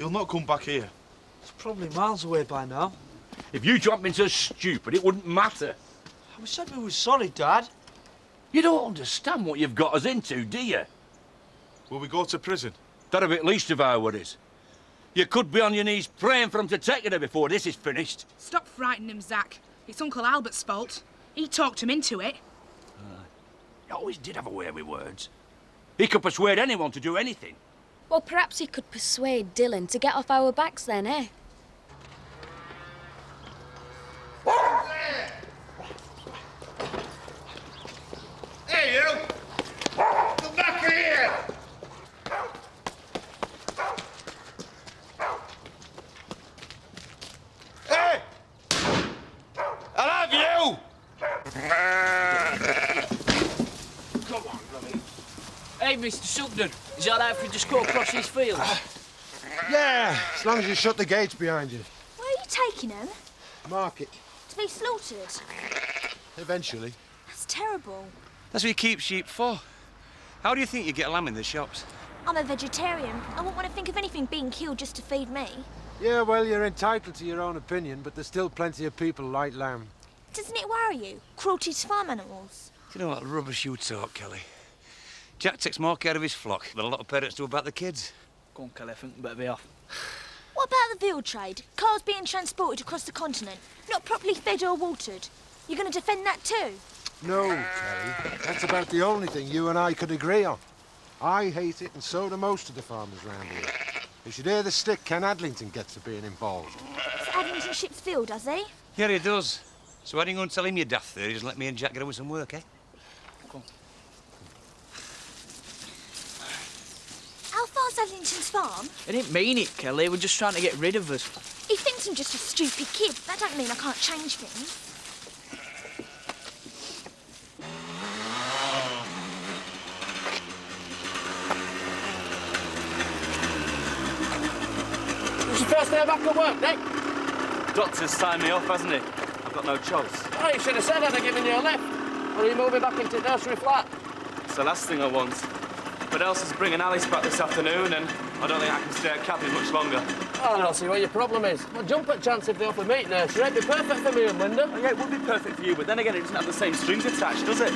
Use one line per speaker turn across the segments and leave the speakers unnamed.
He'll not come back here.
It's probably miles away by now.
If you hadn't been so stupid, it wouldn't matter.
We said we were sorry, Dad.
You don't understand what you've got us into, do you?
Will we go to prison?
That'll be at least of our worries. You could be on your knees praying for him to take it before this is finished.
Stop frightening him, Zach. It's Uncle Albert's fault. He talked him into it.
He always did have a way with words. He could persuade anyone to do anything.
Well, perhaps he could persuade Dylan to get off our backs then, eh?
Hey, you! Come back here! Hey! I'll have you!
Come on, Rummy. Hey, Mr. Sugden, is that right if we just go across these fields?
Yeah, as long as you shut the gates behind you.
Where are you taking him?
Market.
To be slaughtered?
Eventually.
That's terrible.
That's what you keep sheep for. How do you think you get a lamb in the shops?
I'm a vegetarian. I wouldn't want to think of anything being killed just to feed me.
Yeah, well, you're entitled to your own opinion, but there's still plenty of people like lamb.
Doesn't it worry you? Cruelty to farm animals?
Do you know what rubbish you talk, Kelly? Jack takes more care of his flock than a lot of parents do about the kids.
Go on, Kelly, I think we better be off.
What about the veal trade? Cars being transported across the continent, not properly fed or watered. You're going to defend that too?
No, Kelly. That's about the only thing you and I could agree on. I hate it, and so do most of the farmers round here. You should hear the stick Ken Adlington gets for being involved.
Does Adlington ship's veal, does he?
Yeah, he does. So why don't you go and tell him you're daft there? He doesn't let me and Jack get on with some work, eh?
Go on.
How far's Adlington's farm?
I didn't mean it, Kelly. We're just trying to get rid of us.
He thinks I'm just a stupid kid. That don't mean I can't change things.
It's your first day back at work, Nick.
Doctor's signed me off, hasn't he? I've got no choice.
Oh, you should have said I'd have given you a lift. Or are you moving back into nursery flat?
It's the last thing I want. But Elsa's bringing Alice back this afternoon, and I don't think I can stay at cabin much longer.
Oh, I don't see what your problem is. A jump at chance if they offer meat nursery. It'd be perfect for me and Linda.
Oh, yeah, it would be perfect for you, but then again, it doesn't have the same strings attached, does it?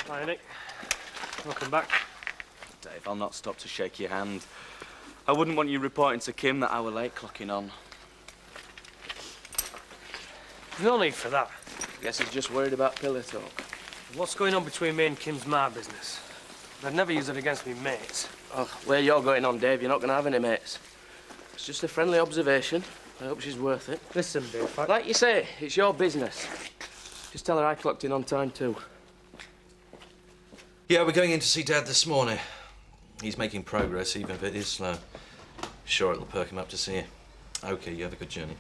Hi, Nick. Welcome back.
Dave, I'll not stop to shake your hand. I wouldn't want you reporting to Kim that I were late clocking on.
No need for that.
Guess he's just worried about pillow talk.
What's going on between me and Kim's my business. I'd never use it against me mates.
Oh, where you're going on, Dave, you're not going to have any mates. It's just a friendly observation. I hope she's worth it.
Listen, Dave.
Like you say, it's your business. Just tell her I clocked in on time, too.
Yeah, we're going in to see Dad this morning. He's making progress, even if it is slow. Sure, it'll perk him up to see you. OK, you have a good journey.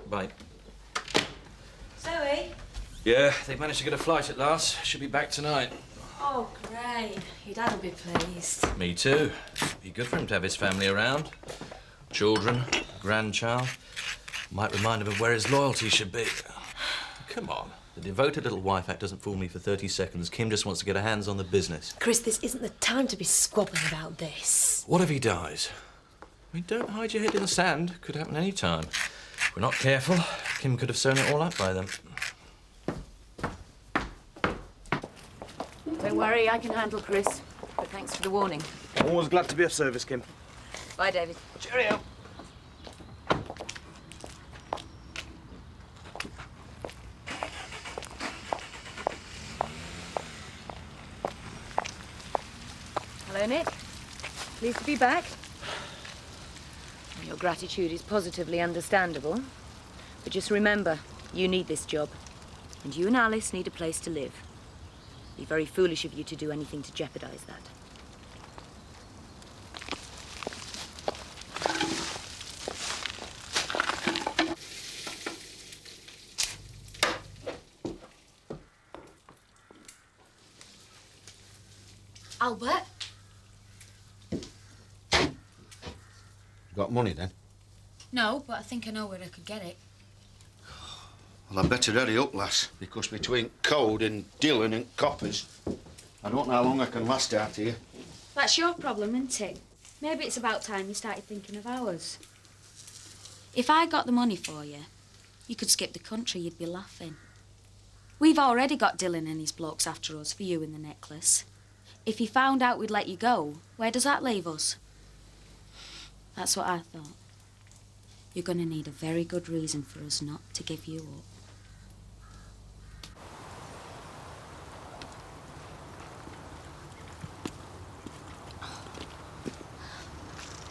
Bye.
Zoe?
Yeah, they've managed to get a flight at last. Should be back tonight.
Oh, great. Your dad will be pleased.
Me too. Be good for him to have his family around. Children, grandchild. Might remind him of where his loyalty should be. Come on. The devoted little wife act doesn't fool me for 30 seconds. Kim just wants to get her hands on the business.
Chris, this isn't the time to be squabbling about this.
What if he dies? I mean, don't hide your head in the sand. Could happen any time. If we're not careful, Kim could have sewn it all up by then.
Don't worry, I can handle Chris. But thanks for the warning.
Always glad to be of service, Kim.
Bye, David.
Cheerio.
Hello, Nick. Pleased to be back. Your gratitude is positively understandable. But just remember, you need this job. And you and Alice need a place to live. It'd be very foolish of you to do anything to jeopardize that.
Albert?
Got money, then?
No, but I think I know where I could get it.
Well, I'd better hurry up, lass, because between Code and Dylan and coppers, I don't know how long I can last out here.
That's your problem, isn't it? Maybe it's about time you started thinking of ours. If I got the money for you, you could skip the country, you'd be laughing. We've already got Dylan and his blokes after us for you and the necklace. If he found out we'd let you go, where does that leave us? That's what I thought. You're going to need a very good reason for us not to give you up.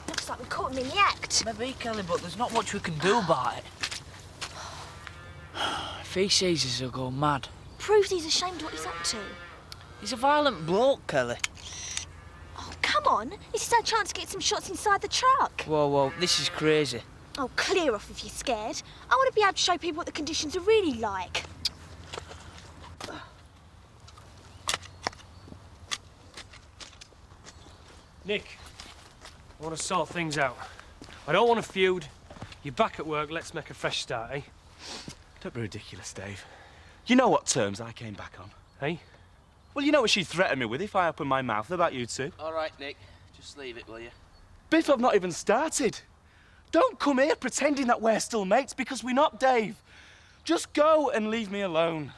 Looks like we caught him in the act.
Maybe, Kelly, but there's not much we can do about it. If he sees us, he'll go mad.
Proves he's ashamed what he's up to.
He's a violent bloke, Kelly.
Oh, come on. This is our chance to get some shots inside the truck.
Whoa, this is crazy.
Oh, clear off if you're scared. I want to be able to show people what the conditions are really like.
Nick, I want to sort things out. I don't want to feud. You're back at work, let's make a fresh start, eh?
Don't be ridiculous, Dave. You know what terms I came back on.
Eh?
Well, you know what she threatened me with if I opened my mouth about you two.
All right, Nick. Just leave it, will you?
Biff, I've not even started. Don't come here pretending that we're still mates, because we're not, Dave. Just go and leave me alone.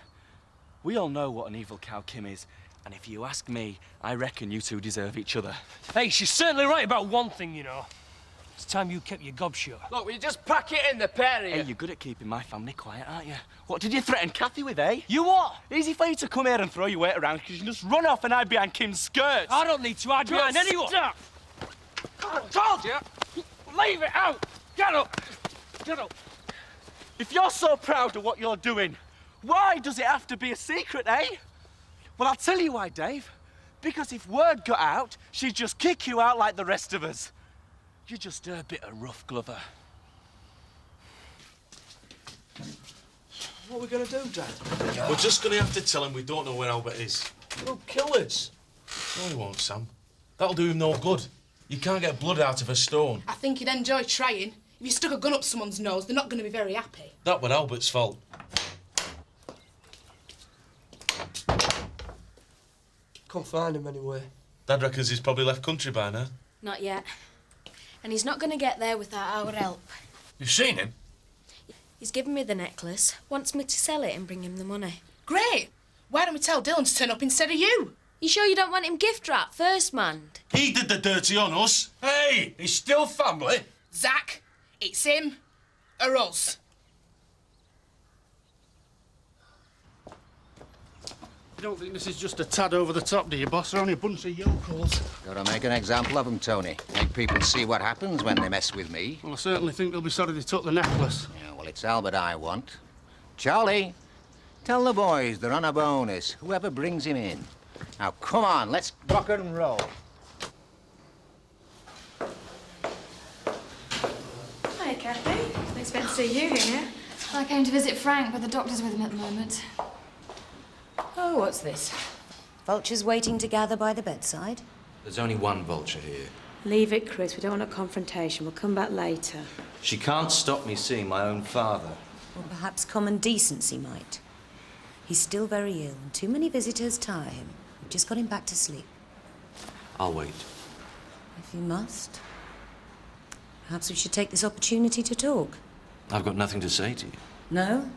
We all know what an evil cow Kim is, and if you ask me, I reckon you two deserve each other.
Hey, she's certainly right about one thing, you know. It's time you kept your gob shut.
Look, will you just pack it in, the pair of you?
Hey, you're good at keeping my family quiet, aren't you? What did you threaten Kathy with, eh?
You what?
Easy for you to come here and throw your weight around, because you can just run off and hide behind Kim's skirts.
I don't need to hide behind anyone.
Stop!
I told you! Leave it out! Get up! Get up!
If you're so proud of what you're doing, why does it have to be a secret, eh? Well, I'll tell you why, Dave. Because if word got out, she'd just kick you out like the rest of us. You're just a bit of rough, Glover.
What are we going to do, Dad?
We're just going to have to tell him we don't know where Albert is.
We'll kill us.
No, he won't, Sam. That'll do him no good. You can't get blood out of a stone.
I think he'd enjoy trying. If you stuck a gun up someone's nose, they're not going to be very happy.
That was Albert's fault.
Can't find him anywhere.
Dad reckons he's probably left country by now.
Not yet. And he's not going to get there without our help.
You've seen him?
He's given me the necklace, wants me to sell it and bring him the money.
Great! Why don't we tell Dylan to turn up instead of you?
You sure you don't want him gift wrapped first, man?
He did the dirty on us.
Hey, he's still family.
Zach, it's him or us.
You don't think this is just a tad over the top, do you, boss? They're only a bunch of yokels.
Gotta make an example of them, Tony. Make people see what happens when they mess with me.
Well, I certainly think they'll be sorry they took the necklace.
Yeah, well, it's Albert I want. Charlie, tell the boys they're on a bonus, whoever brings him in. Now, come on, let's rock and roll.
Hi, Kathy. Didn't expect to see you here. I came to visit Frank, but the doctor's with him at the moment.
Oh, what's this? Vultures waiting to gather by the bedside?
There's only one vulture here.
Leave it, Chris. We don't want a confrontation. We'll come back later.
She can't stop me seeing my own father.
Or perhaps common decency might. He's still very ill, and too many visitors tire him. We've just got him back to sleep.
I'll wait.
If you must. Perhaps we should take this opportunity to talk.
I've got nothing to say to you.
No?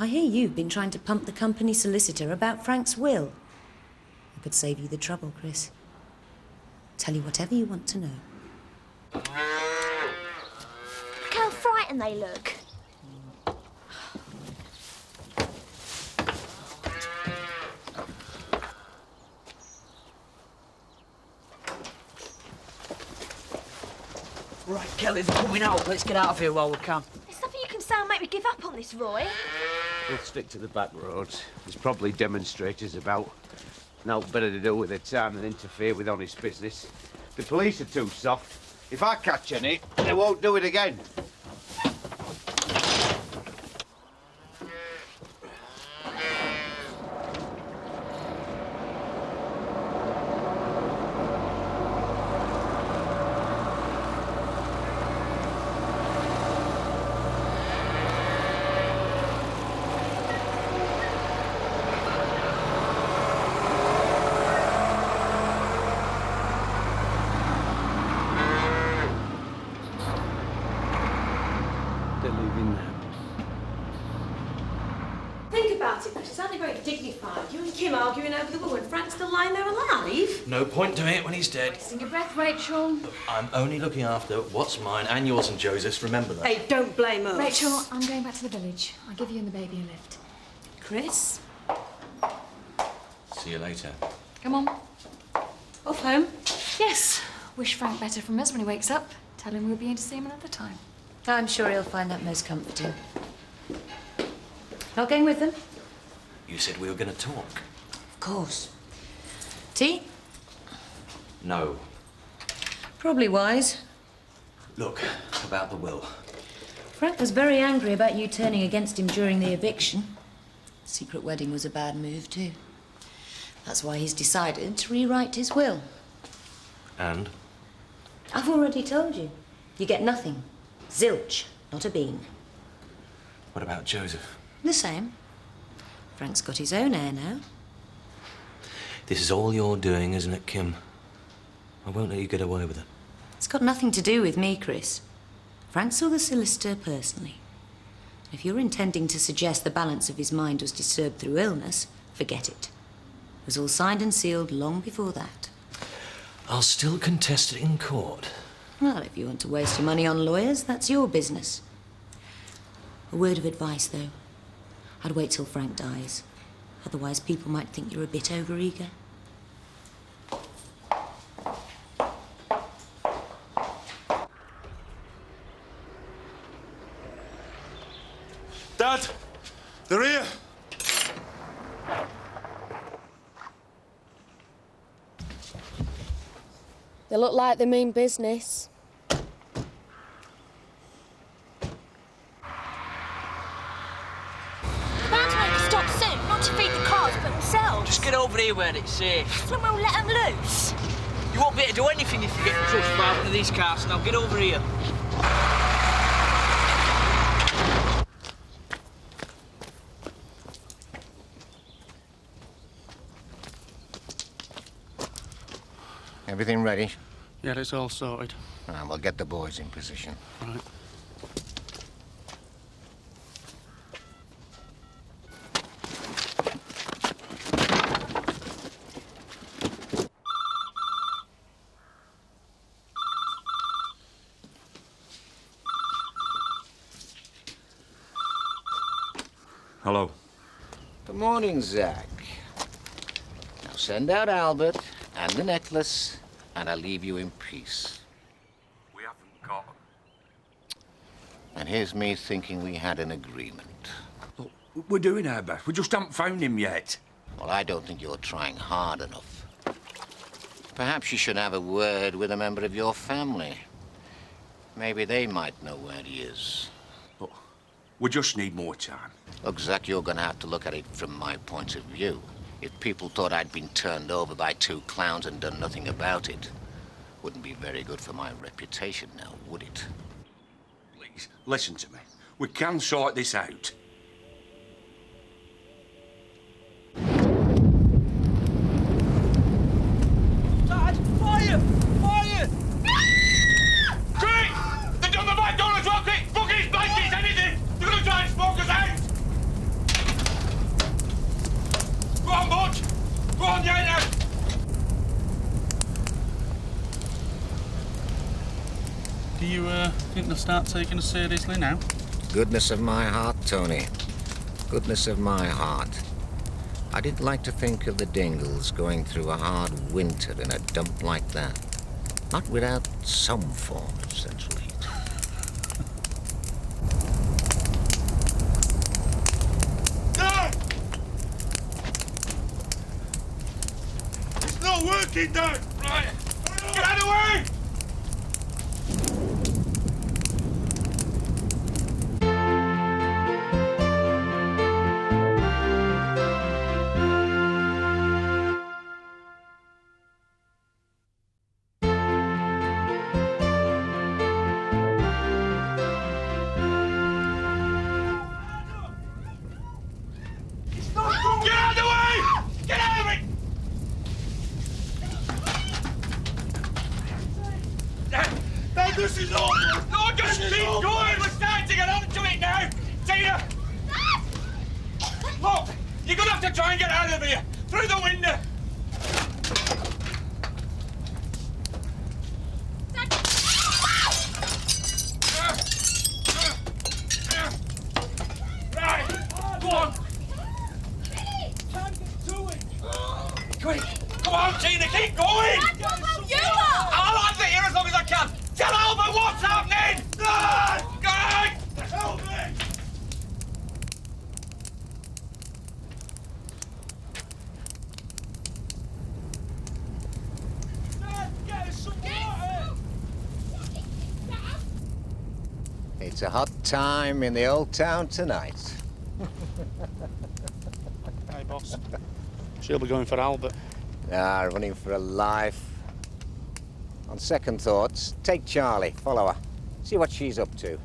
I hear you've been trying to pump the company solicitor about Frank's will. I could save you the trouble, Chris. Tell you whatever you want to know.
Look how frightened they look.
Right, Kelly, they're coming out. Let's get out of here while we can.
There's nothing you can say and make me give up on this, Roy.
We'll stick to the back roads. There's probably demonstrators about. No better to do with their time than interfere with honest business. The police are too soft. If I catch any, they won't do it again.
about it, but it's only very dignified. You and Kim arguing over the will and Frank's still lying there alive.
No point doing it when he's dead.
Wasting your breath, Rachel.
I'm only looking after what's mine and yours and Joseph's, remember that.
Hey, don't blame us.
Rachel, I'm going back to the village. I'll give you and the baby a lift.
Chris?
See you later.
Come on.
Off home?
Yes. Wish Frank better from us when he wakes up. Tell him we'll be in to see him another time.
I'm sure he'll find that most comforting. Not going with them?
You said we were going to talk.
Of course. Tea?
No.
Probably wise.
Look, about the will.
Frank was very angry about you turning against him during the eviction. Secret wedding was a bad move, too. That's why he's decided to rewrite his will.
And?
I've already told you. You get nothing. Zilch, not a bean.
What about Joseph?
The same. Frank's got his own heir now.
This is all you're doing, isn't it, Kim? I won't let you get away with it.
It's got nothing to do with me, Chris. Frank saw the solicitor personally. If you're intending to suggest the balance of his mind was disturbed through illness, forget it. It was all signed and sealed long before that.
I'll still contest it in court.
Well, if you want to waste your money on lawyers, that's your business. A word of advice, though. I'd wait till Frank dies. Otherwise, people might think you're a bit overeager.
Dad, they're here.
They look like they mean business.
Bound to make a stop soon, not to feed the cars, but themselves.
Just get over here where it's safe.
Then we'll let them loose.
You won't be able to do anything if you get touched by one of these cars. Now get over here.
Everything ready?
Yeah, it's all sorted.
And we'll get the boys in position.
Right.
Hello.
Good morning, Zach. Now send out Albert and the necklace, and I'll leave you in peace.
We haven't got...
And here's me thinking we had an agreement.
Look, we're doing our best. We just haven't found him yet.
Well, I don't think you're trying hard enough. Perhaps you should have a word with a member of your family. Maybe they might know where he is.
Look, we just need more time.
Look, Zach, you're gonna have to look at it from my point of view. If people thought I'd been turned over by two clowns and done nothing about it, wouldn't be very good for my reputation now, would it?
Please, listen to me. We can sort this out.
Dad, fire! Fire!
Quick! They've done the back door as well, quick! Buckets, blankets, anything! They're gonna try and smoke us out! Go on, Butch! Go on, get now!
Do you, think they'll start taking us seriously now?
Goodness of my heart, Tony. Goodness of my heart. I didn't like to think of the Dingles going through a hard winter in a dump like that. Not without some form of central heat.
Dad! It's not working, Dad! Right! Get out of the way! Get out of the way! Get out of it! have to try and get out of here! Through the window! Right, go on! Quick! Come on, Tina, keep going!
You are!
I'll answer here as long as I can! Tell Albert what's happening! Guys! Help me!
It's a hot time in the old town tonight.
Hey, boss. She'll be going for Albert.
Running for her life. On second thoughts, take Charlie, follow her. See what she's up to.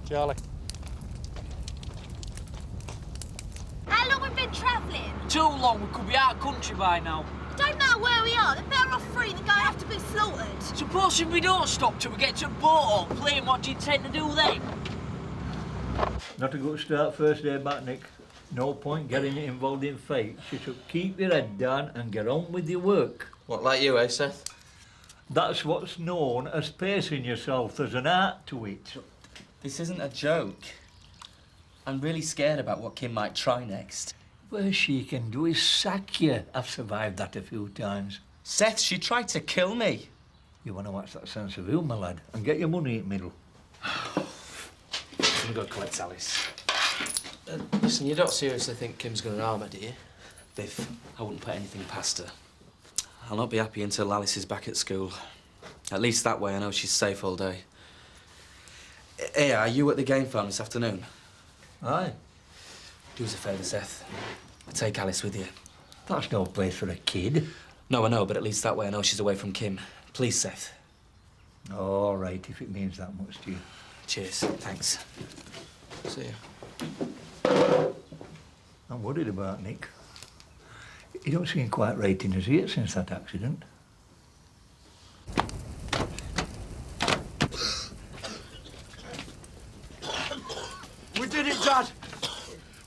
Charlie.
How long we've been travelling?
Too long, we could be out of country by now.
It don't matter where we are, they're better off free than going to have to be slaughtered.
Supposing we don't stop till we get to the boat or plane, what do you intend to do then?
Not a good start first day back, Nick. No point getting involved in fate. You should keep your head down and get on with your work.
What, like you, eh, Seth?
That's what's known as pacing yourself. There's an art to it.
This isn't a joke. I'm really scared about what Kim might try next.
Worst she can do is sack you. I've survived that a few times.
Seth, she tried to kill me.
You want to watch that sense of humour, lad, and get your money in the middle.
I'm gonna go collect Alice.
Listen, you don't seriously think Kim's going to harm her, do you?
Viv, I wouldn't put anything past her.
I'll not be happy until Alice is back at school. At least that way I know she's safe all day. Hey, are you at the game farm this afternoon?
Aye.
Do us a favour, Seth. Take Alice with you.
That's no place for a kid.
No, I know, but at least that way I know she's away from Kim. Please, Seth.
All right, if it means that much to you.
Cheers. Thanks.
See you.
I'm worried about Nick. He don't seem quite right in his ear since that accident.
We did it, Dad!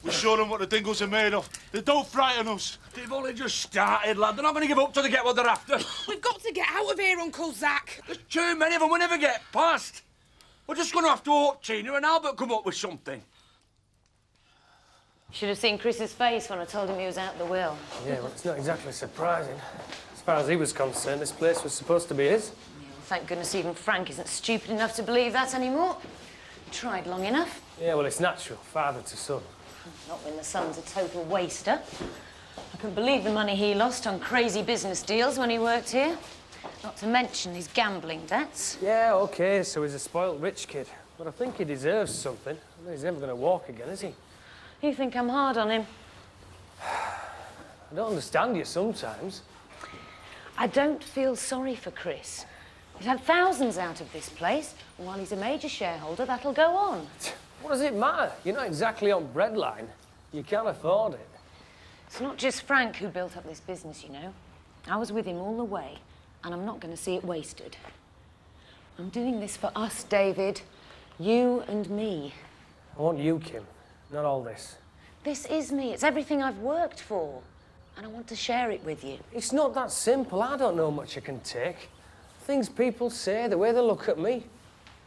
We showed them what the Dingles are made of. They don't frighten us.
They've only just started, lad. They're not going to give up till they get what they're after.
We've got to get out of here, Uncle Zach.
There's too many of them. We'll never get past. We're just going to have to hope Tina and Albert come up with something.
Should have seen Chris's face when I told him he was out the will.
Yeah, well, it's not exactly surprising. As far as he was concerned, this place was supposed to be his.
Yeah, well, thank goodness even Frank isn't stupid enough to believe that anymore. Tried long enough.
Yeah, well, it's natural, father to son.
Not when the son's a total waster. I couldn't believe the money he lost on crazy business deals when he worked here. Not to mention his gambling debts.
Yeah, OK, so he's a spoilt rich kid. But I think he deserves something. I mean, he's never going to walk again, is he?
You think I'm hard on him?
I don't understand you sometimes.
I don't feel sorry for Chris. He's had thousands out of this place, and while he's a major shareholder, that'll go on.
What does it matter? You're not exactly on breadline. You can't afford it.
It's not just Frank who built up this business, you know. I was with him all the way, and I'm not going to see it wasted. I'm doing this for us, David. You and me.
I want you, Kim, not all this.
This is me. It's everything I've worked for, and I want to share it with you.
It's not that simple. I don't know much I can take. Things people say, the way they look at me.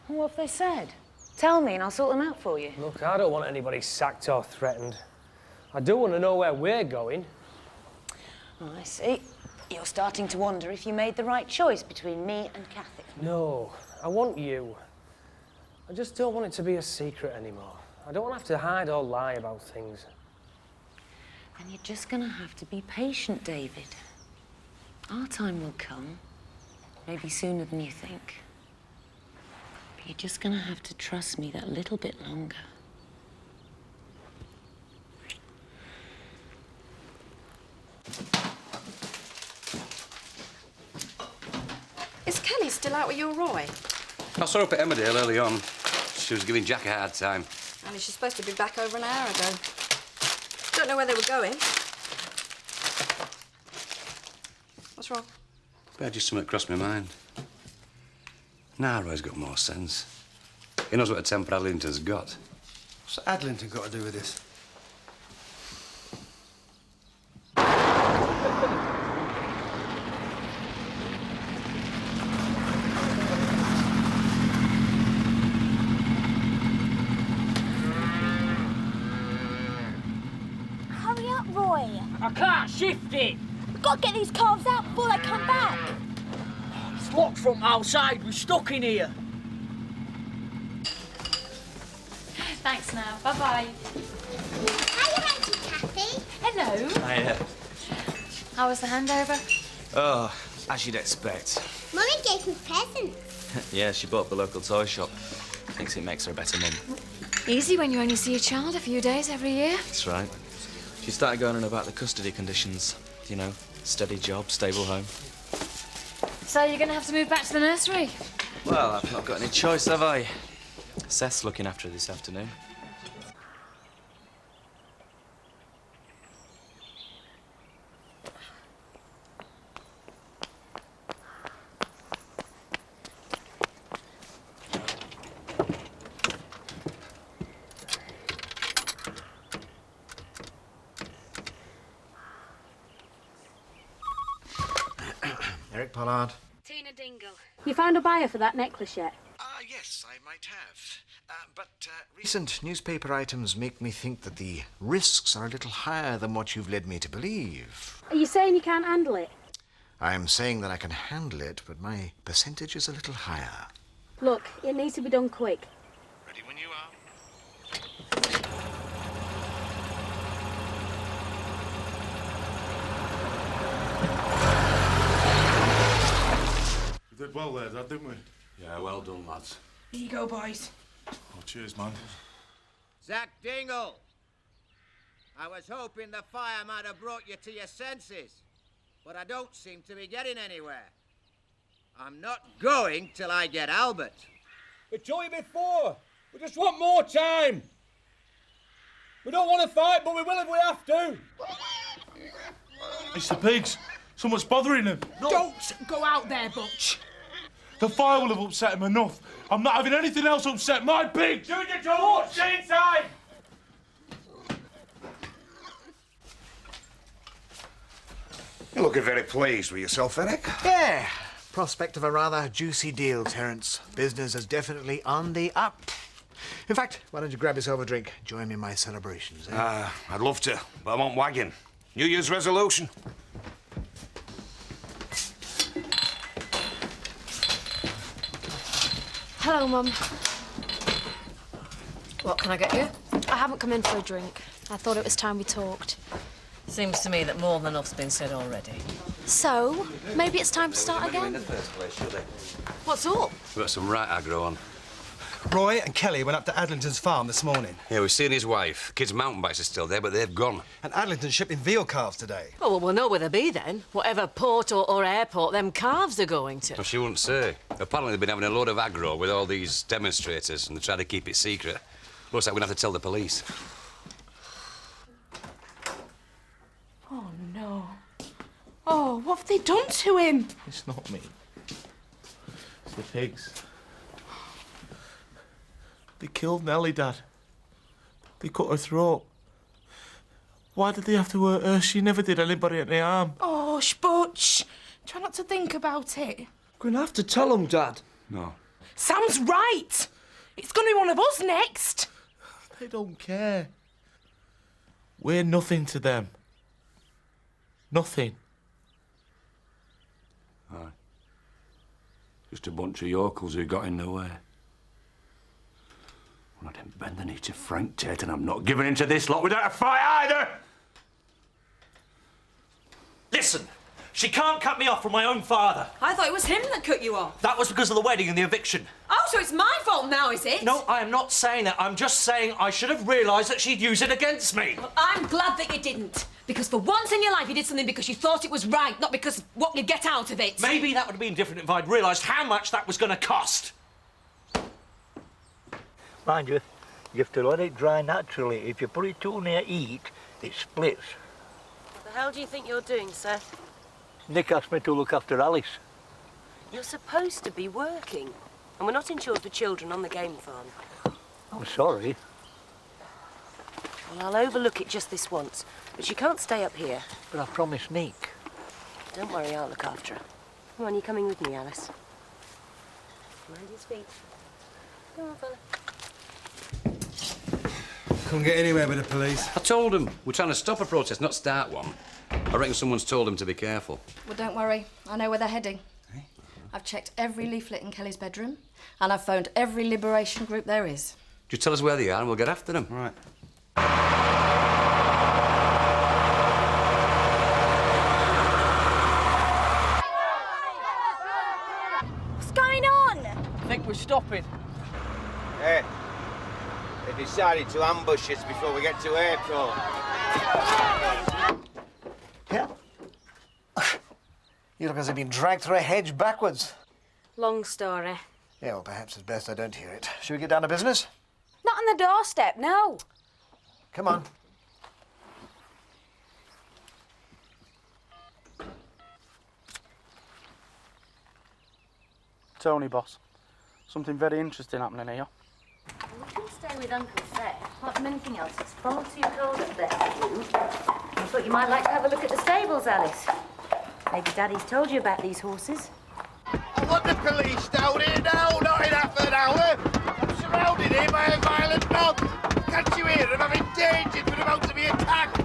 What have they said? Tell me and I'll sort them out for you.
Look, I don't want anybody sacked or threatened. I do want to know where we're going.
Oh, I see. You're starting to wonder if you made the right choice between me and Kathy.
No, I want you. I just don't want it to be a secret anymore. I don't want to have to hide or lie about things.
Then you're just going to have to be patient, David. Our time will come. Maybe sooner than you think. But you're just going to have to trust me that little bit longer.
Is Kelly still out with your Roy?
I saw her up at Emmerdale early on. She was giving Jack a hard time.
Only she's supposed to be back over an hour ago. Don't know where they were going. What's wrong?
But just something crossed my mind. Nah, Roy's got more sense. He knows what a temper Adlington's got.
What's Adlington got to do with this?
I can't shift it.
We've got to get these calves out before they come back.
It's locked from outside. We're stuck in here.
Thanks now. Bye-bye.
Hiya, Auntie Kathy.
Hello.
Hiya.
How was the handover?
Oh, as you'd expect.
Mummy gave me presents.
Yeah, she bought up the local toy shop. Thinks it makes her a better mum.
Easy when you only see a child a few days every year.
That's right. She started going on about the custody conditions. You know, steady job, stable home.
So you're going to have to move back to the nursery?
Well, I've not got any choice, have I? Seth's looking after her this afternoon.
Eric Pollard.
Tina Dingle. You found a buyer for that necklace yet?
Yes, I might have. But recent newspaper items make me think that the risks are a little higher than what you've led me to believe.
Are you saying you can't handle it?
I'm saying that I can handle it, but my percentage is a little higher.
Look, it needs to be done quick.
Ready when you are.
We did well there, Dad, didn't we?
Yeah, well done, lads.
Here you go, boys.
Oh, cheers, man.
Zach Dingle! I was hoping the fire might have brought you to your senses, but I don't seem to be getting anywhere. I'm not going till I get Albert.
We told you before. We just want more time. We don't want to fight, but we will if we have to.
It's the pigs. Someone's bothering them.
Don't go out there, Butch.
The fire will have upset him enough. I'm not having anything else upset my pigs.
Do your job. Stay inside.
You're looking very pleased with yourself, Eric.
Yeah. Prospect of a rather juicy deal, Terence. Business is definitely on the up. In fact, why don't you grab yourself a drink? Join me in my celebrations, eh?
I'd love to, but I won't wagging. New Year's resolution.
Hello, Mum.
What can I get you?
I haven't come in for a drink. I thought it was time we talked.
Seems to me that more than enough's been said already.
So, maybe it's time to start
In
again?
the first place, should they?
What's up?
We've got some right aggro on.
Roy and Kelly went up to Adlington's farm this morning.
Yeah, we've seen his wife. Kids' mountain bikes are still there, but they've gone.
And Adlington's shipping veal calves today.
Oh, well, we'll know where they'll be then. Whatever port or airport them calves are going to.
Well, she wouldn't say. Apparently they've been having a load of aggro with all these demonstrators and they try to keep it secret. Looks like we're going to have to tell the police.
Oh, no. Oh, what have they done to him?
It's not me. It's the pigs. They killed Nellie, Dad. They cut her throat. Why did they have to hurt her? She never did anybody any harm.
Oh, Butch. Try not to think about it.
We're going to have to tell them, Dad.
No.
Sam's right. It's going to be one of us next.
They don't care. We're nothing to them. Nothing.
Aye. Just a bunch of yokels who got in the way. Well, I didn't bend the knee to Frank Tate, and I'm not giving in to this lot without a fight either!
Listen, she can't cut me off from my own father.
I thought it was him that cut you off.
That was because of the wedding and the eviction.
Oh, so it's my fault now, is it?
No, I am not saying that. I'm just saying I should have realised that she'd use it against me.
Well, I'm glad that you didn't. Because for once in your life you did something because you thought it was right, not because what you'd get out of it.
Maybe that would have been different if I'd realised how much that was going to cost.
Mind you, you have to let it dry naturally. If you put it too near heat, it splits.
What the hell do you think you're doing, Seth?
Nick asked me to look after Alice.
You're supposed to be working. And we're not insured for children on the game farm.
I'm sorry.
Well, I'll overlook it just this once. But she can't stay up here.
But I promised Nick.
Don't worry, I'll look after her. Come on, you coming with me, Alice? Mind your feet. Come on, fella.
Couldn't get anywhere with the police.
I told them. We're trying to stop a protest, not start one. I reckon someone's told them to be careful.
Well, don't worry. I know where they're heading. I've checked every leaflet in Kelly's bedroom, and I've phoned every liberation group there is.
Just tell us where they are and we'll get after them. Right.
What's going on?
I think we're stopping.
Hey, they decided to ambush us before we get to airport.
Yeah. You look as if you've been dragged through a hedge backwards.
Long story.
Yeah, well, perhaps it's best I don't hear it. Should we get down to business?
Not on the doorstep, no.
Come on.
Tony, boss. Something very interesting happening here.
We can stay with Uncle Seth. Apart from anything else, it's far too cold up there for you. I thought you might like to have a look at the stables, Alice. Maybe Daddy's told you about these horses.
I want the police down here now, not in half an hour. I'm surrounded here by a violent mob. Can't you hear them? I'm endangered. We're about to be attacked.
You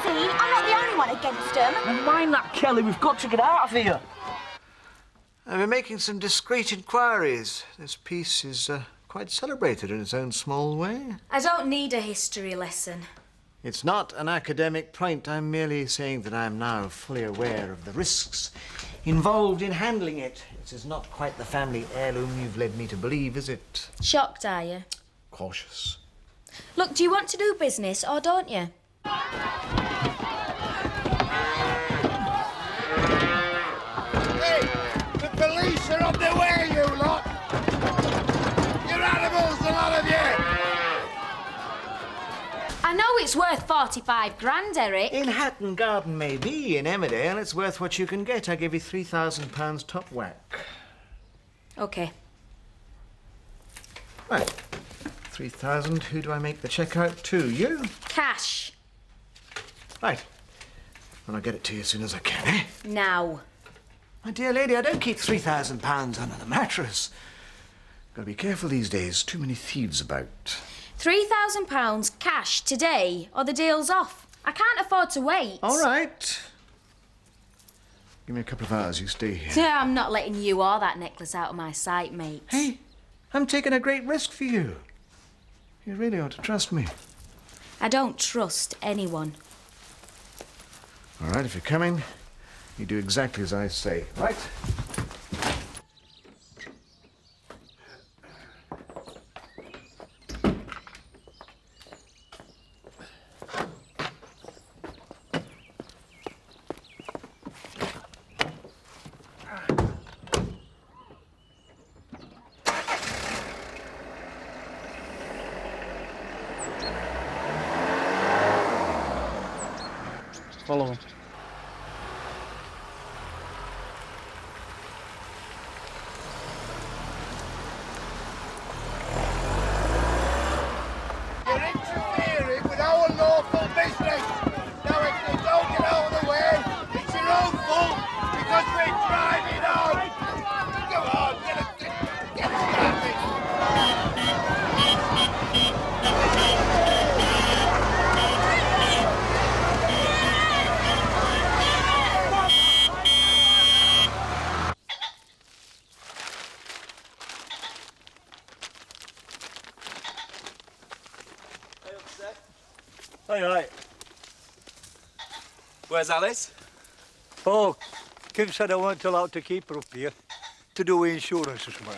see, I'm not the only one against them.
Never mind that, Kelly. We've got to get out of here.
I've been making some discreet inquiries. This piece is quite celebrated in its own small way.
I don't need a history lesson.
It's not an academic point. I'm merely saying that I'm now fully aware of the risks involved in handling it. It is not quite the family heirloom you've led me to believe, is it?
Shocked, are you?
Cautious.
Look, do you want to do business or don't you?
Hey, the police are on their way, you lot. You're animals, a lot of you.
I know it's worth 45 grand, Eric.
In Hatton Garden, maybe. In Emmerdale, it's worth what you can get. I give you £3,000 top whack.
OK.
Right. 3,000. Who do I make the cheque out to? You?
Cash.
Right. And I'll get it to you as soon as I can, eh?
Now.
My dear lady, I don't keep £3,000 under the mattress. Gotta be careful these days. Too many thieves about.
£3,000 cash today, or the deal's off. I can't afford to wait.
All right. Give me a couple of hours. You stay here.
Yeah, I'm not letting you or that necklace out of my sight, mate.
Hey, I'm taking a great risk for you. You really ought to trust me.
I don't trust anyone.
All right, if you're coming, you do exactly as I say, right?
Follow him.
You're interfering with our lawful business. Now, if you don't get out of the way, it's your own fault because we're driving on. Go on, get started.
All right.
Where's Alice?
Oh, Kim said I weren't allowed to keep her up here to do with insurance or something.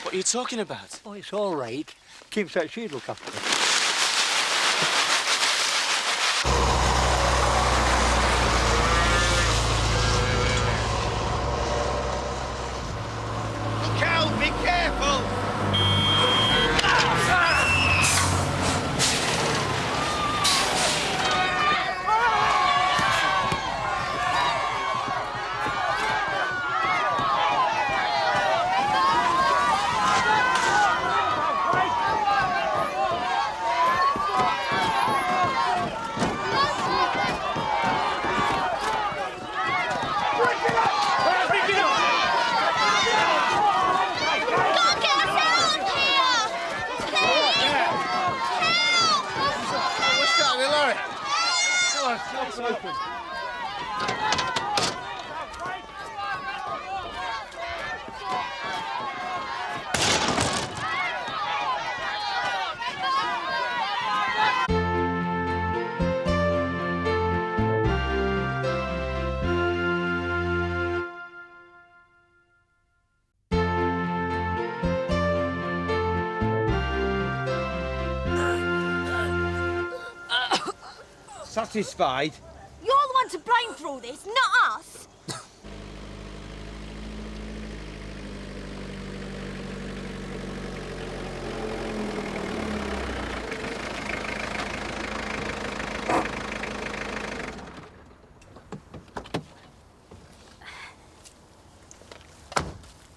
What are you talking about?
Oh, it's all right. Kim said she'd look after her.
Cal, be careful.
Satisfied?
You're the one to blame for all this, not us.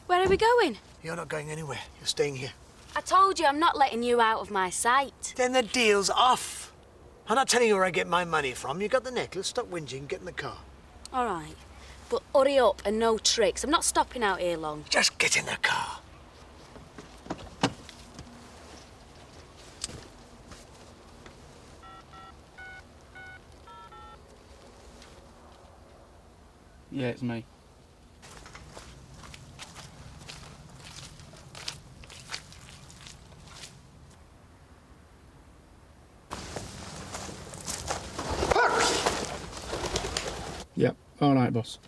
Where are we going?
You're not going anywhere. You're staying here.
I told you I'm not letting you out of my sight.
Then the deal's off. I'm not telling you where I get my money from. You got the necklace. Stop whinging. Get in the car.
All right. But hurry up and no tricks. I'm not stopping out here long.
Just get in the car.
Yeah, it's me. Yep, all right, boss.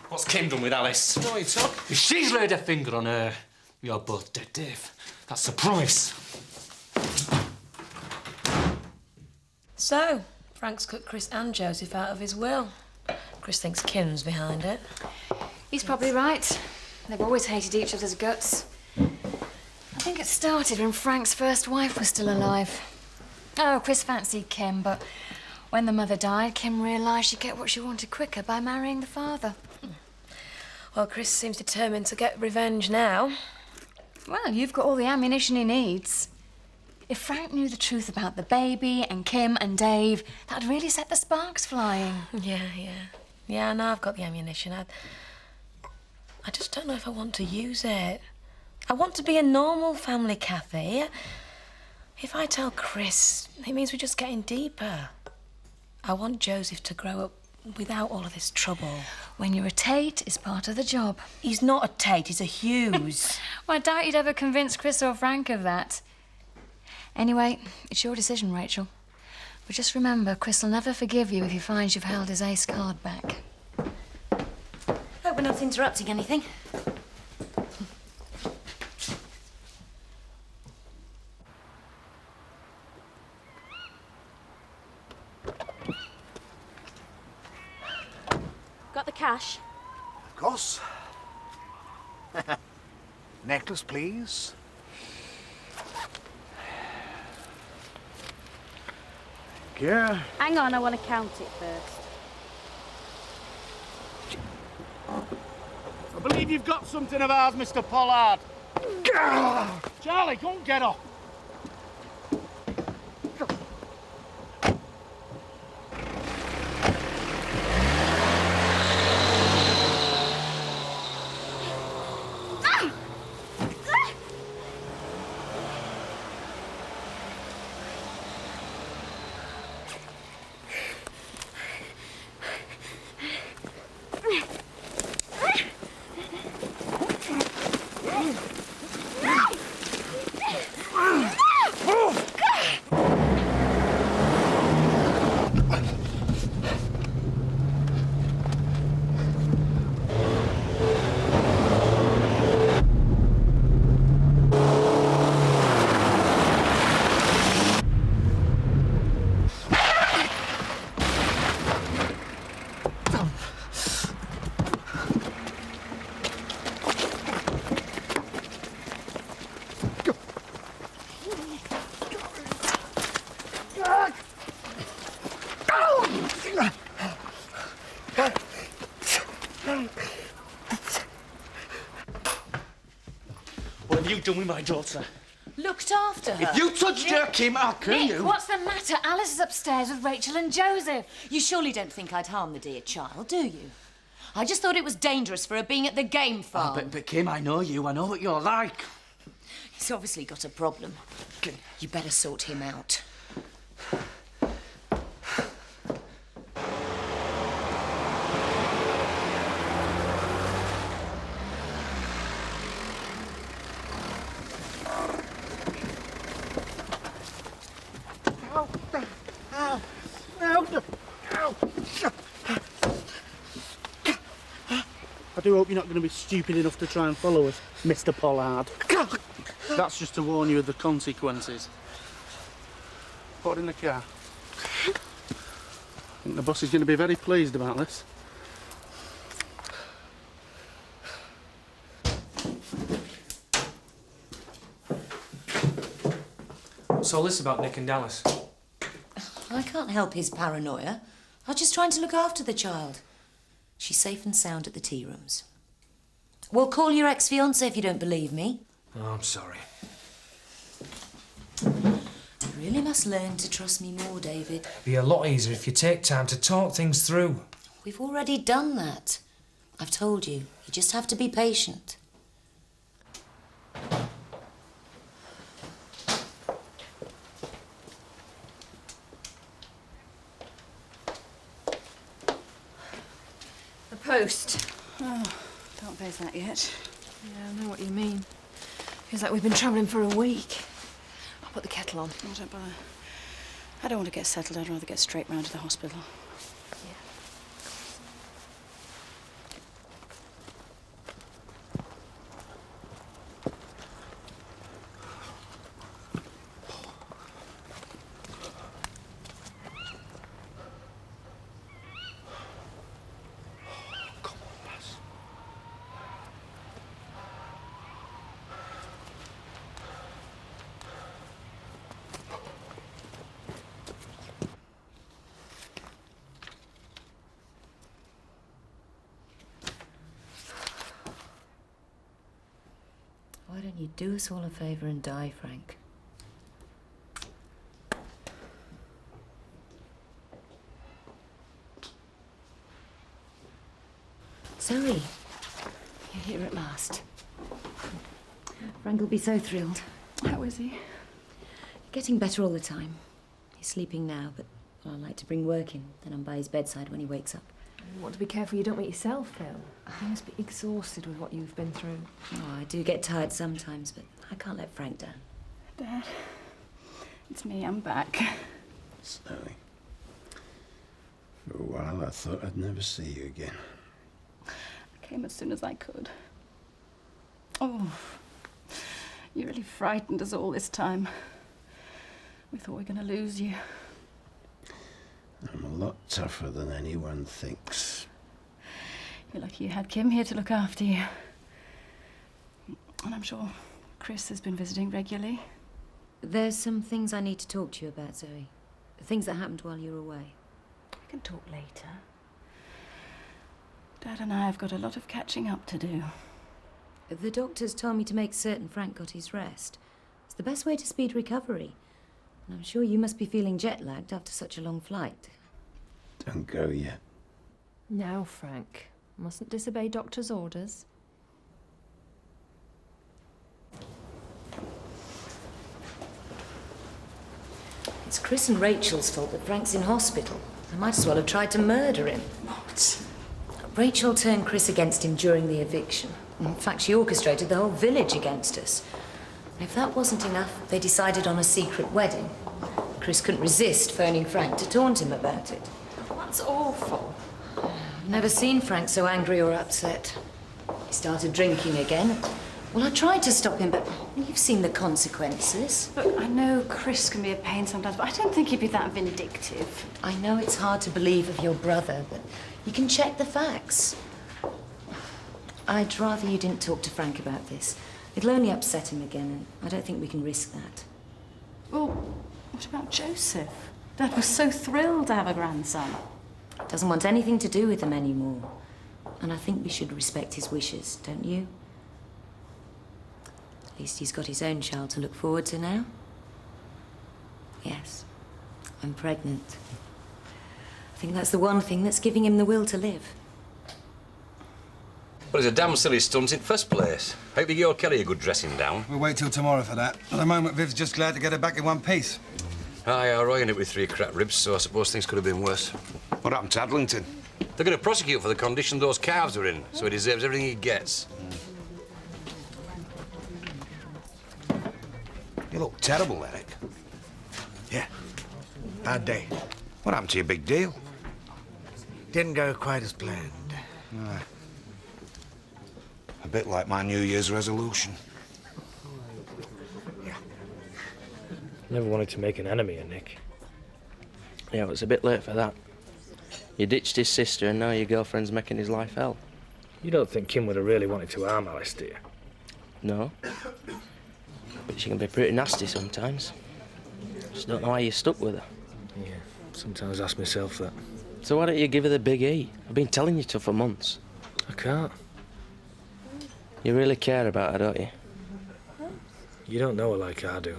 What's Kim done with Alice?
No, it's up.
If she's laid a finger on her, you're both dead, Dave. That's a promise.
So, Frank's cut Chris and Joseph out of his will. Chris thinks Kim's behind it.
He's probably right. They've always hated each other's guts. I think it started when Frank's first wife was still alive. Oh, Chris fancied Kim, but when the mother died, Kim realised she'd get what she wanted quicker by marrying the father.
Well, Chris seems determined to get revenge now.
Well, you've got all the ammunition he needs. If Frank knew the truth about the baby and Kim and Dave, that'd really set the sparks flying.
Yeah. Yeah, now I've got the ammunition. I just don't know if I want to use it. I want to be a normal family, Kathy. If I tell Chris, it means we're just getting deeper. I want Joseph to grow up without all of this trouble.
When you're a Tate, it's part of the job.
He's not a Tate, he's a Hughes.
Well, I doubt you'd ever convince Chris or Frank of that. Anyway, it's your decision, Rachel. But just remember, Chris will never forgive you if he finds you've held his ace card back.
Hope we're not interrupting anything.
Got the cash?
Of course. Necklace, please. Thank you.
Hang on, I want to count it first.
I believe you've got something of ours, Mr. Pollard. Charlie, go and get up.
done with my daughter?
Looked after her.
If you touched her, Kim, I'll kill
Nick,
you.
what's the matter? Alice is upstairs with Rachel and Joseph.
You surely don't think I'd harm the dear child, do you? I just thought it was dangerous for her being at the game farm.
But Kim, I know you. I know what you're like.
He's obviously got a problem. You better sort him out.
I do hope you're not going to be stupid enough to try and follow us, Mr. Pollard. That's just to warn you of the consequences. Put it in the car. I think the boss is going to be very pleased about this.
What's all this about Nick and Dallas?
I can't help his paranoia. I was just trying to look after the child. She's safe and sound at the tea rooms. Well, call your ex-fiancé if you don't believe me.
Oh, I'm sorry.
You really must learn to trust me more, David.
It'd be a lot easier if you take time to talk things through.
We've already done that. I've told you. You just have to be patient.
The post.
Oh, don't face that yet.
Yeah, I know what you mean. Feels like we've been travelling for a week. I'll put the kettle on.
Oh, don't bother. I don't want to get settled. I'd rather get straight round to the hospital.
Why don't you do us all a favour and die, Frank? Zoe, you're here at last. Frank will be so thrilled.
How is he?
Getting better all the time. He's sleeping now, but I like to bring work in. Then I'm by his bedside when he wakes up.
You want to be careful you don't make yourself ill. You must be exhausted with what you've been through.
Oh, I do get tired sometimes, but I can't let Frank down.
Dad, it's me. I'm back.
Zoe. For a while, I thought I'd never see you again.
I came as soon as I could. Oh, you really frightened us all this time. We thought we were going to lose you.
I'm a lot tougher than anyone thinks.
You're lucky you had Kim here to look after you. And I'm sure Chris has been visiting regularly.
There's some things I need to talk to you about, Zoe. Things that happened while you were away.
We can talk later. Dad and I have got a lot of catching up to do.
The doctors told me to make certain Frank got his rest. It's the best way to speed recovery. And I'm sure you must be feeling jet-lagged after such a long flight.
Don't go yet.
No, Frank. Mustn't disobey doctor's orders.
It's Chris and Rachel's fault that Frank's in hospital. I might as well have tried to murder him.
What?
Rachel turned Chris against him during the eviction. In fact, she orchestrated the whole village against us. If that wasn't enough, they decided on a secret wedding. Chris couldn't resist phoning Frank to taunt him about it.
That's awful.
I've never seen Frank so angry or upset. He started drinking again. Well, I tried to stop him, but you've seen the consequences.
Look, I know Chris can be a pain sometimes, but I don't think he'd be that vindictive.
I know it's hard to believe of your brother, but you can check the facts. I'd rather you didn't talk to Frank about this. It'll only upset him again, and I don't think we can risk that.
Well, what about Joseph? Dad was so thrilled to have a grandson.
Doesn't want anything to do with them anymore. And I think we should respect his wishes, don't you? At least he's got his own child to look forward to now. Yes, I'm pregnant. I think that's the one thing that's giving him the will to live.
Well, it's a damn silly stunt in first place. Hope you give Kelly a good dressing down.
We'll wait till tomorrow for that. At the moment, Viv's just glad to get her back in one piece.
Aye, I ended up with 3 cracked ribs, so I suppose things could have been worse. What happened to Adlington? They're going to prosecute for the condition those calves are in, so he deserves everything he gets.
You look terrible, Eric.
Yeah. Bad day.
What happened to your big deal?
Didn't go quite as planned.
Aye. A bit like my New Year's resolution.
Never wanted to make an enemy of Nick. Yeah, but it's a bit late for that. You ditched his sister and now your girlfriend's making his life hell.
You don't think Kim would have really wanted to harm Alice, do you?
No. But she can be pretty nasty sometimes. Just don't know why you stuck with her.
Yeah, sometimes ask myself that.
So why don't you give her the big E? I've been telling you to for months.
I can't.
You really care about her, don't you?
You don't know her like I do.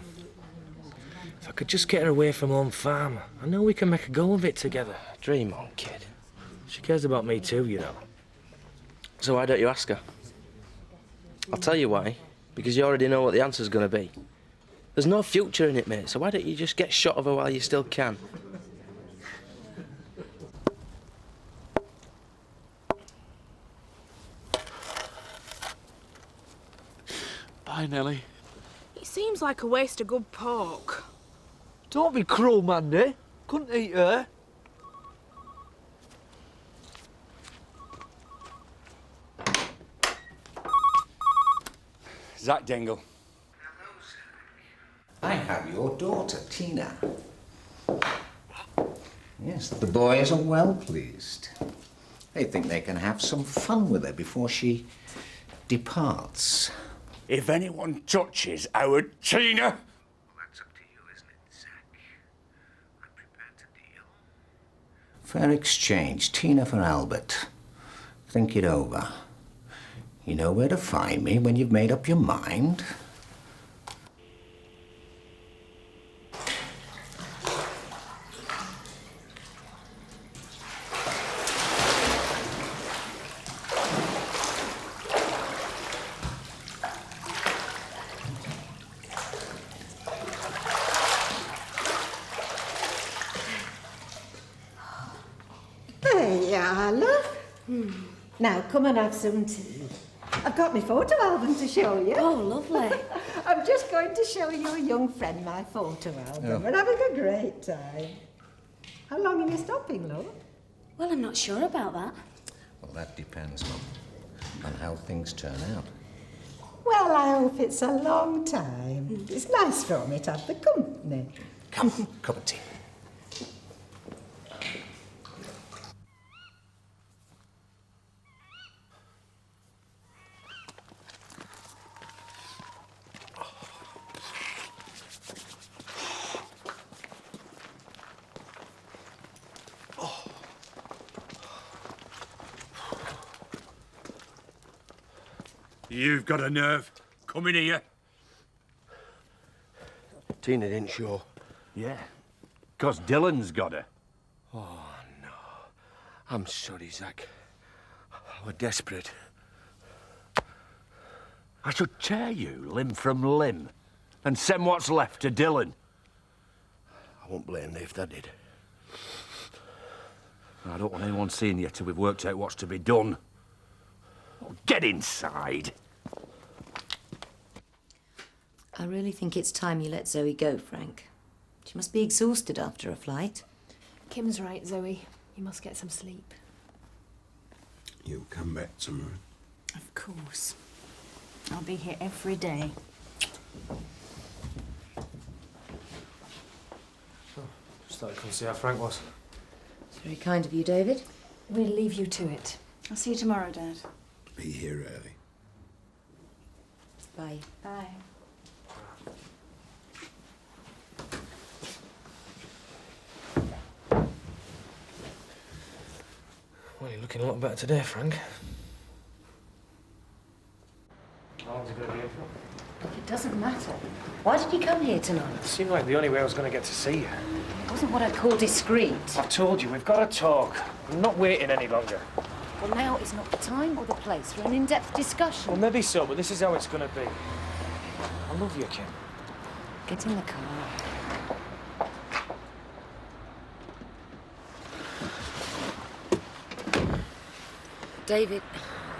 If I could just get her away from home farm, I know we can make a go of it together.
Dream on, kid.
She cares about me too, you know.
So why don't you ask her? I'll tell you why. Because you already know what the answer's gonna be. There's no future in it, mate, so why don't you just get shot of her while you still can?
Bye, Nellie.
It seems like a waste of good pork.
Don't be cruel, Mandy. Couldn't eat her.
Zach Dingle.
I have your daughter, Tina. Yes, the boys are well pleased. They think they can have some fun with her before she departs.
If anyone touches our Tina...
Well, that's up to you, isn't it, Zach? I'm prepared to deal. Fair exchange. Tina for Albert. Think it over. You know where to find me when you've made up your mind.
Hey, love. Now, come and have some tea. I've got my photo album to show you.
Oh, lovely.
I'm just going to show your young friend my photo album.
Oh.
We're having a great time. How long are you stopping, love?
Well, I'm not sure about that.
Well, that depends on how things turn out.
Well, I hope it's a long time. It's nice for me to have the company.
Come, cup of tea.
You've got a nerve. Come in here.
Tina didn't show.
Yeah, 'cause Dylan's got her.
Oh, no. I'm sorry, Zach. We're desperate.
I should tear you limb from limb and send what's left to Dylan.
I won't blame you if that did.
I don't want anyone seeing you till we've worked out what's to be done. Get inside.
I really think it's time you let Zoe go, Frank. She must be exhausted after a flight.
Kim's right, Zoe. You must get some sleep.
You'll come back tomorrow.
Of course. I'll be here every day.
Just thought I'd come see how Frank was.
It's very kind of you, David.
We'll leave you to it. I'll see you tomorrow, Dad.
Be here early.
Bye.
Bye.
Well, you're looking a lot better today, Frank. How long's he going to be in for?
It doesn't matter. Why did you come here tonight?
It seemed like the only way I was going to get to see you.
It wasn't what I'd call discreet.
I've told you, we've got to talk. I'm not waiting any longer.
Well, now is not the time or the place for an in-depth discussion.
Well, maybe so, but this is how it's going to be. I love you, Kim.
Get in the car. David,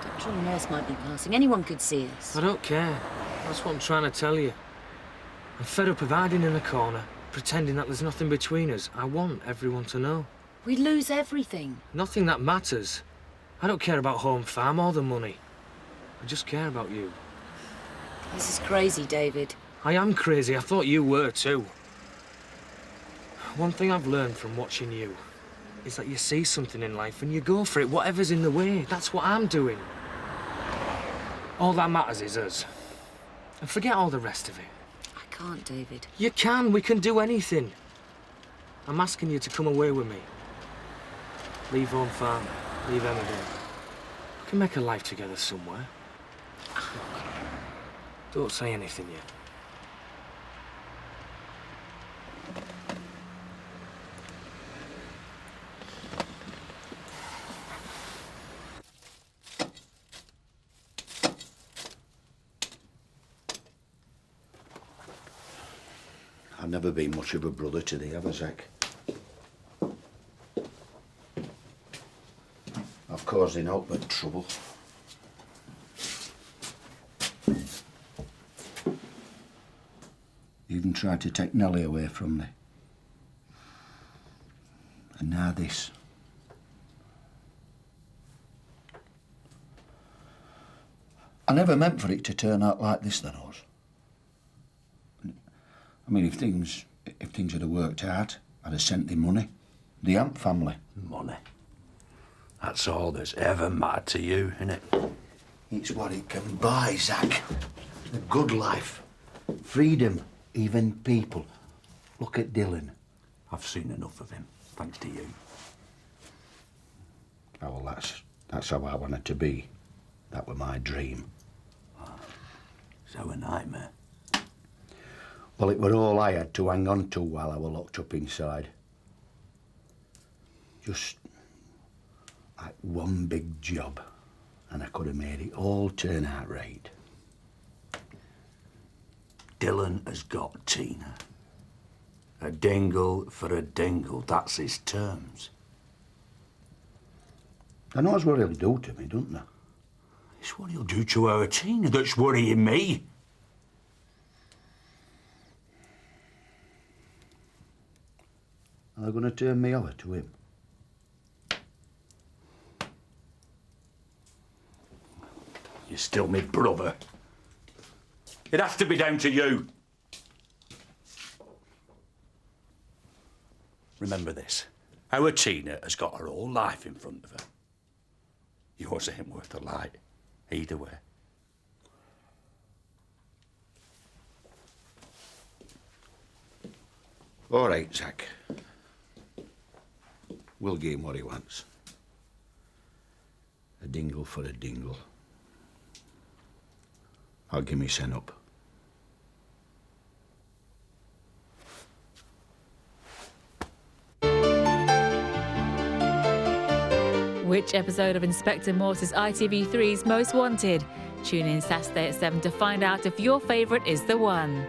doctor and nurse might be passing. Anyone could see us.
I don't care. That's what I'm trying to tell you. I'm fed up of hiding in a corner, pretending that there's nothing between us. I want everyone to know.
We'd lose everything.
Nothing that matters. I don't care about Home Farm or the money. I just care about you.
This is crazy, David.
I am crazy. I thought you were too. One thing I've learned from watching you is that you see something in life and you go for it, whatever's in the way. That's what I'm doing. All that matters is us. And forget all the rest of it.
I can't, David.
You can. We can do anything. I'm asking you to come away with me. Leave Home Farm. Leave Emmerdale. We can make a life together somewhere. Don't say anything yet.
I've never been much of a brother to thee, have I, Zach? I've caused thee naught but trouble. You even tried to take Nellie away from me. And now this. I never meant for it to turn out like this, then, Oz. I mean, if things had have worked out, I'd have sent thee money. The Amp family.
Money. That's all that's ever mattered to you, innit?
It's what it can buy, Zach. A good life. Freedom. Even people. Look at Dylan.
I've seen enough of him, thanks to you.
Oh, well, that's how I wanted to be. That were my dream.
So a nightmare.
Well, it were all I had to hang on to while I were locked up inside. Just like one big job, and I could have made it all turn out right.
Dylan has got Tina. A dingle for a dingle, that's his terms.
I knows what he'll do to me, don't I?
It's what he'll do to our Tina that's worrying me.
Are they going to turn me over to him?
You're still my brother. It has to be down to you. Remember this. Our Tina has got her whole life in front of her. Yours ain't worth a light, either way.
All right, Zach. We'll give him what he wants. A dingle for a dingle. I'll give me sent up.
Which episode of Inspector Morse is ITV3's most wanted? Tune in Saturday at 7 to find out if your favourite is the one.